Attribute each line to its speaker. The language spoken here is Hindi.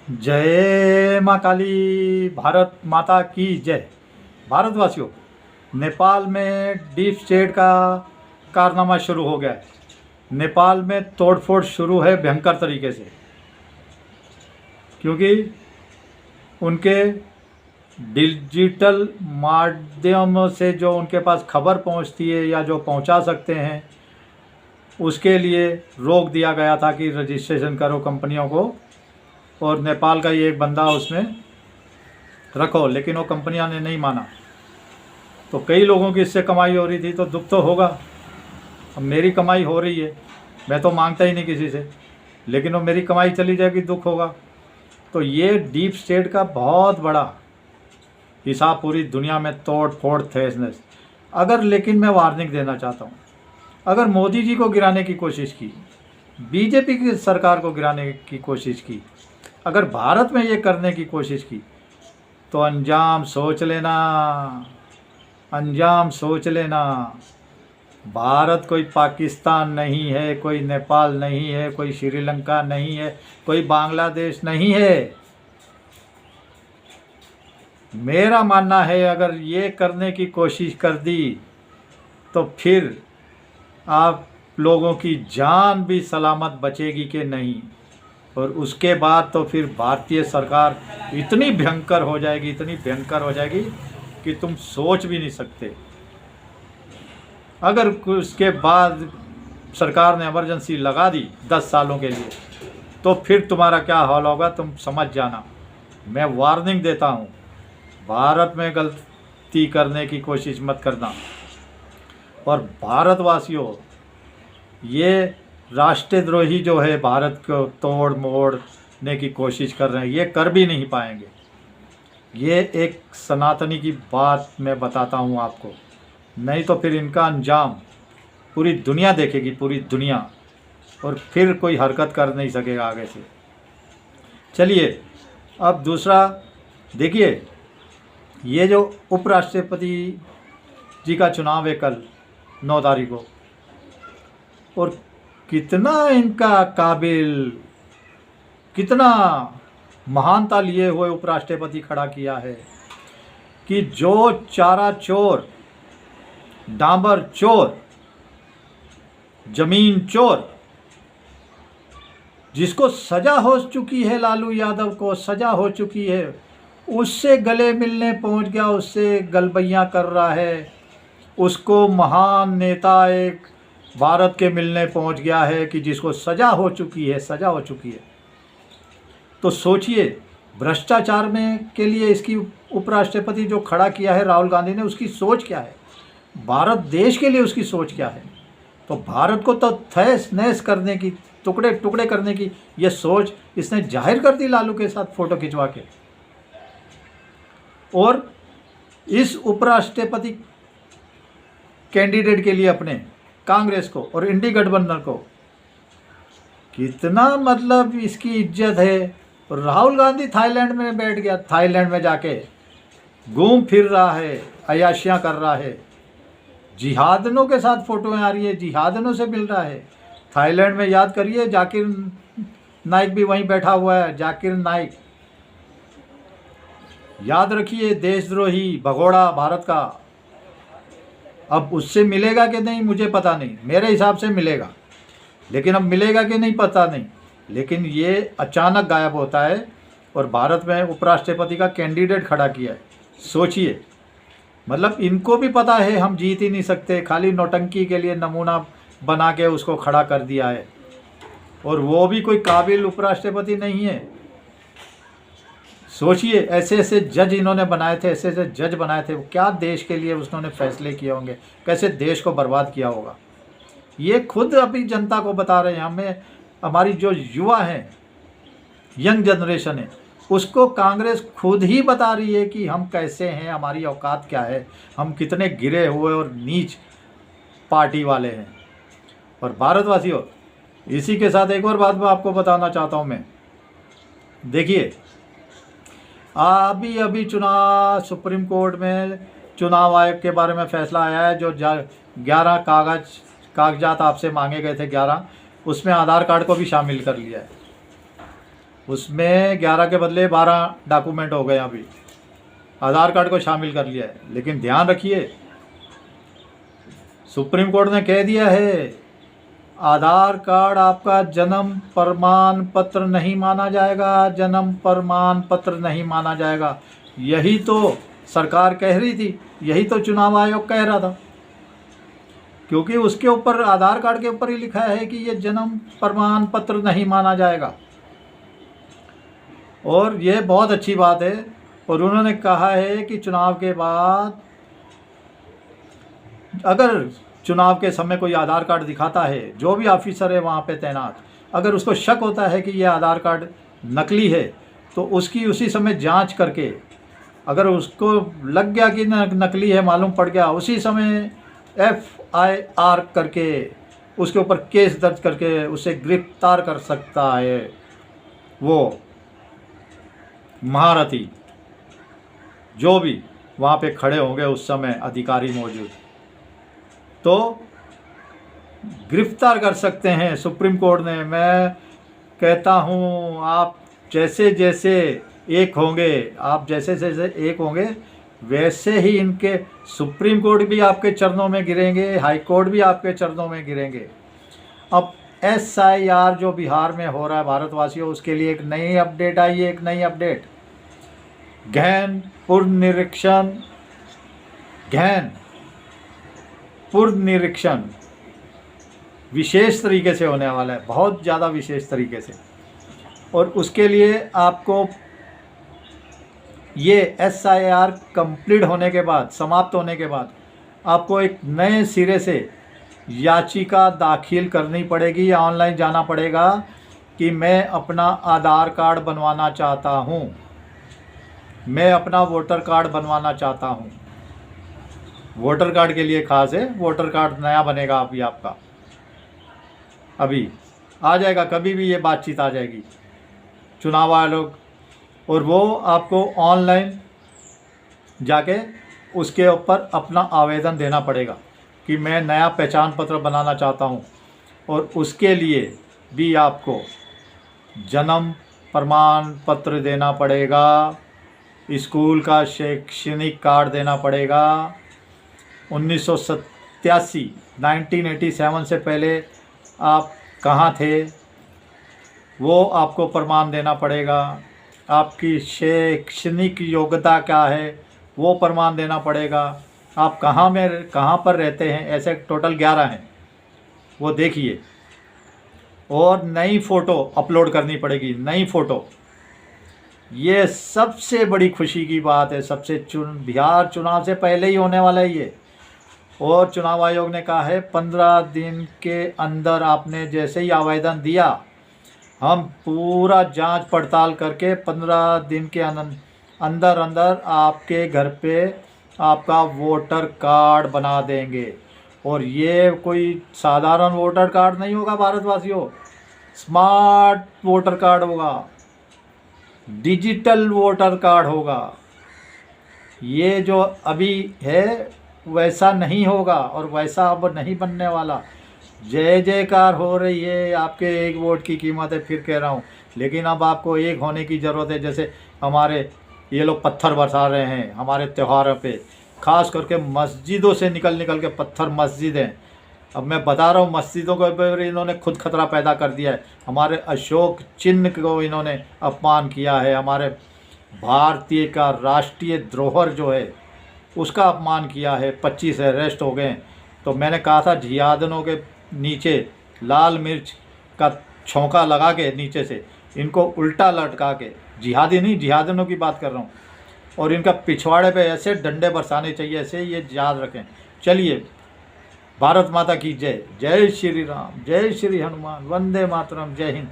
Speaker 1: जय माँ काली, भारत माता की जय। भारतवासियों, नेपाल में डीप स्टेट का कारनामा शुरू हो गया है। नेपाल में तोड़फोड़ शुरू है भयंकर तरीके से, क्योंकि उनके डिजिटल माध्यम से जो उनके पास खबर पहुंचती है या जो पहुंचा सकते हैं, उसके लिए रोक दिया गया था कि रजिस्ट्रेशन करो कंपनियों को, और नेपाल का ही एक बंदा उसमें रखो, लेकिन वो कंपनियां ने नहीं माना। तो कई लोगों की इससे कमाई हो रही थी, तो दुख तो होगा। अब मेरी कमाई हो रही है, मैं तो मांगता ही नहीं किसी से, लेकिन वो मेरी कमाई चली जाएगी, दुख होगा। तो ये डीप स्टेट का बहुत बड़ा हिसाब पूरी दुनिया में तोड़ फोड़ थैसनेस। लेकिन मैं वार्निंग देना चाहता हूँ, अगर मोदी जी को गिराने की कोशिश की, बीजेपी की सरकार को गिराने की कोशिश की, अगर भारत में ये करने की कोशिश की, तो अंजाम सोच लेना, अंजाम सोच लेना। भारत कोई पाकिस्तान नहीं है, कोई नेपाल नहीं है, कोई श्रीलंका नहीं है, कोई बांग्लादेश नहीं है। मेरा मानना है, अगर ये करने की कोशिश कर दी तो फिर आप लोगों की जान भी सलामत बचेगी कि नहीं। और उसके बाद तो फिर भारतीय सरकार इतनी भयंकर हो जाएगी, इतनी भयंकर हो जाएगी कि तुम सोच भी नहीं सकते। अगर उसके बाद सरकार ने इमरजेंसी लगा दी 10 सालों के लिए, तो फिर तुम्हारा क्या हाल होगा तुम समझ जाना। मैं वार्निंग देता हूँ, भारत में गलती करने की कोशिश मत करना। और भारतवासियों, ये राष्ट्रद्रोही जो है भारत को तोड़ मोड़ने की कोशिश कर रहे हैं, ये कर भी नहीं पाएंगे। ये एक सनातनी की बात मैं बताता हूँ आपको, नहीं तो फिर इनका अंजाम पूरी दुनिया देखेगी, पूरी दुनिया, और फिर कोई हरकत कर नहीं सकेगा आगे से। चलिए अब दूसरा देखिए, ये जो उपराष्ट्रपति जी का चुनाव है कल 9 तारीख को, और कितना इनका काबिल, कितना महानता लिए हुए उपराष्ट्रपति खड़ा किया है कि जो चारा चोर, डांबर चोर, जमीन चोर, जिसको सजा हो चुकी है, लालू यादव को सजा हो चुकी है, उससे गले मिलने पहुंच गया, उससे गलबैयां कर रहा है, उसको महान नेता एक भारत के मिलने पहुंच गया है कि जिसको सजा हो चुकी है, सजा हो चुकी है। तो सोचिए, भ्रष्टाचार में के लिए इसकी उपराष्ट्रपति जो खड़ा किया है राहुल गांधी ने, उसकी सोच क्या है, भारत देश के लिए उसकी सोच क्या है। तो भारत को तो तहस नहस करने की, टुकड़े टुकड़े करने की ये सोच इसने जाहिर कर दी लालू के साथ फ़ोटो खिंचवा के। और इस उपराष्ट्रपति कैंडिडेट के लिए अपने कांग्रेस को और इंडी गठबंधन को कितना मतलब इसकी इज्जत है। राहुल गांधी थाईलैंड में बैठ गया, थाईलैंड में जाके घूम फिर रहा है, अयाशियां कर रहा है, जिहादनों के साथ फोटोएं आ रही है, जिहादनों से मिल रहा है थाईलैंड में। याद करिए, जाकिर नाइक भी वहीं बैठा हुआ है, जाकिर नाइक, याद रखिए, देशद्रोही भगोड़ा भारत का। अब उससे मिलेगा कि नहीं मुझे पता नहीं, मेरे हिसाब से मिलेगा, लेकिन अब मिलेगा कि नहीं पता नहीं। लेकिन ये अचानक गायब होता है और भारत में उपराष्ट्रपति का कैंडिडेट खड़ा किया है। सोचिए, मतलब इनको भी पता है हम जीत ही नहीं सकते, खाली नौटंकी के लिए नमूना बना के उसको खड़ा कर दिया है, और वो भी कोई काबिल उपराष्ट्रपति नहीं है। सोचिए, ऐसे ऐसे जज इन्होंने बनाए थे, ऐसे ऐसे जज बनाए थे, क्या देश के लिए उन्होंने फैसले किए होंगे, कैसे देश को बर्बाद किया होगा। ये खुद अभी जनता को बता रहे हैं। हमें, हमारी जो युवा हैं, यंग जनरेशन है, उसको कांग्रेस खुद ही बता रही है कि हम कैसे हैं, हमारी औकात क्या है, हम कितने गिरे हुए और नीच पार्टी वाले हैं। और भारतवासियों, इसी के साथ एक और बात मैं आपको बताना चाहता हूँ मैं। देखिए, अभी चुनाव, सुप्रीम कोर्ट में चुनाव आयोग के बारे में फैसला आया है। जो 11 कागजात आपसे मांगे गए थे, 11, उसमें आधार कार्ड को भी शामिल कर लिया है। उसमें 11 के बदले 12 डॉक्यूमेंट हो गए अभी, आधार कार्ड को शामिल कर लिया है। लेकिन ध्यान रखिए, सुप्रीम कोर्ट ने कह दिया है आधार कार्ड आपका जन्म प्रमाण पत्र नहीं माना जाएगा, जन्म प्रमाण पत्र नहीं माना जाएगा। यही तो सरकार कह रही थी, यही तो चुनाव आयोग कह रहा था, क्योंकि उसके ऊपर आधार कार्ड के ऊपर ही लिखा है कि ये जन्म प्रमाण पत्र नहीं माना जाएगा। और ये बहुत अच्छी बात है। और उन्होंने कहा है कि चुनाव के बाद अगर चुनाव के समय कोई आधार कार्ड दिखाता है, जो भी ऑफिसर है वहाँ पे तैनात, अगर उसको शक होता है कि ये आधार कार्ड नकली है, तो उसकी उसी समय जांच करके, अगर उसको लग गया कि नकली है, मालूम पड़ गया, उसी समय FIR करके उसके ऊपर केस दर्ज करके उसे गिरफ्तार कर सकता है वो महारथी, जो भी वहाँ पे खड़े होंगे उस समय अधिकारी मौजूद, तो गिरफ्तार कर सकते हैं सुप्रीम कोर्ट ने। मैं कहता हूँ आप जैसे जैसे एक होंगे, आप जैसे जैसे एक होंगे, वैसे ही इनके सुप्रीम कोर्ट भी आपके चरणों में गिरेंगे, हाई कोर्ट भी आपके चरणों में गिरेंगे। अब SIR जो बिहार में हो रहा है भारतवासियों, उसके लिए एक नई अपडेट आई है, एक नई अपडेट। गहन पुनर्निरीक्षण विशेष तरीके से होने वाला है, बहुत ज़्यादा विशेष तरीके से। और उसके लिए आपको ये SIR कंप्लीट होने के बाद, समाप्त होने के बाद, आपको एक नए सिरे से याचिका दाखिल करनी पड़ेगी या ऑनलाइन जाना पड़ेगा कि मैं अपना आधार कार्ड बनवाना चाहता हूँ, मैं अपना वोटर कार्ड बनवाना चाहता हूँ। वोटर कार्ड के लिए खास है, वोटर कार्ड नया बनेगा अभी आपका, अभी आ जाएगा, कभी भी ये बातचीत आ जाएगी चुनाव आयोग, और वो आपको ऑनलाइन जाके उसके ऊपर अपना आवेदन देना पड़ेगा कि मैं नया पहचान पत्र बनाना चाहता हूँ। और उसके लिए भी आपको जन्म प्रमाण पत्र देना पड़ेगा, स्कूल का शैक्षणिक कार्ड देना पड़ेगा। 1987 से पहले आप कहाँ थे वो आपको प्रमाण देना पड़ेगा। आपकी शैक्षणिक योग्यता क्या है वो प्रमाण देना पड़ेगा। आप कहाँ पर रहते हैं, ऐसे टोटल 11 हैं, वो देखिए। और नई फ़ोटो अपलोड करनी पड़ेगी, नई फ़ोटो। ये सबसे बड़ी खुशी की बात है, बिहार चुनाव से पहले ही होने वाला है ये। और चुनाव आयोग ने कहा है 15 दिन के अंदर आपने जैसे ही आवेदन दिया, हम पूरा जांच पड़ताल करके 15 दिन के अंदर आपके घर पे आपका वोटर कार्ड बना देंगे। और ये कोई साधारण वोटर कार्ड नहीं होगा भारतवासियों, स्मार्ट वोटर कार्ड होगा, डिजिटल वोटर कार्ड होगा। ये जो अभी है वैसा नहीं होगा और वैसा अब नहीं बनने वाला। जय जयकार हो रही है, आपके एक वोट की कीमत है, फिर कह रहा हूँ। लेकिन अब आपको एक होने की ज़रूरत है। जैसे हमारे ये लोग पत्थर बरसा रहे हैं हमारे त्योहारों पे, ख़ास करके मस्जिदों से निकल के पत्थर मस्जिदें। अब मैं बता रहा हूँ, मस्जिदों के ऊपर इन्होंने खुद खतरा पैदा कर दिया है। हमारे अशोक चिन्ह को इन्होंने अपमान किया है, हमारे भारतीय का राष्ट्रीय धरोहर जो है उसका अपमान किया है। 25 अरेस्ट हो गए। तो मैंने कहा था जिहादियों के नीचे लाल मिर्च का छौंका लगा के नीचे से इनको उल्टा लटका के, जिहादी नहीं जिहादियों की बात कर रहा हूँ, और इनका पिछवाड़े पे ऐसे डंडे बरसाने चाहिए, ऐसे ये याद रखें। चलिए, भारत माता की जय। जय श्री राम, जय श्री हनुमान, वंदे मातरम, जय हिंद।